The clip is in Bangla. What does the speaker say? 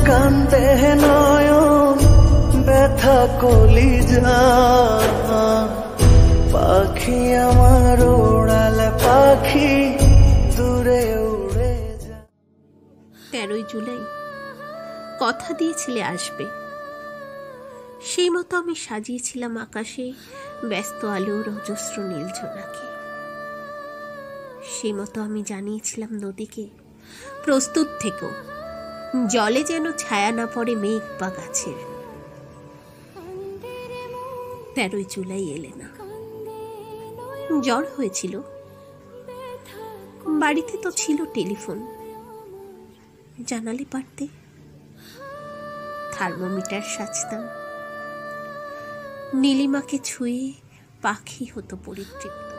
কান্দে নয়ন ব্যথা কলিজা, পাখি আমার ওড়ালে পাখি দূরে উড়ে যা। 13ই জুলাই কথা দিয়েছিলে আসবে, সেই মতো আমি সাজিয়েছিলাম আকাশে ব্যস্ত আলোর অজস্র নীল জোনাকে। সেই মতো আমি জানিয়েছিলাম নদীকে প্রস্তুত থেকো, জলে যেন ছায়া না পড়ে মেঘ বা গাছের। 13ই জুলাই এলে না, জ্বর হয়েছিল, বাড়িতে তো ছিল টেলিফোন, জানালে পারতে। থার্মোমিটার সাজতাম, নীলিমাকে ছুঁয়ে পাখি হতো পরিতৃপ্ত।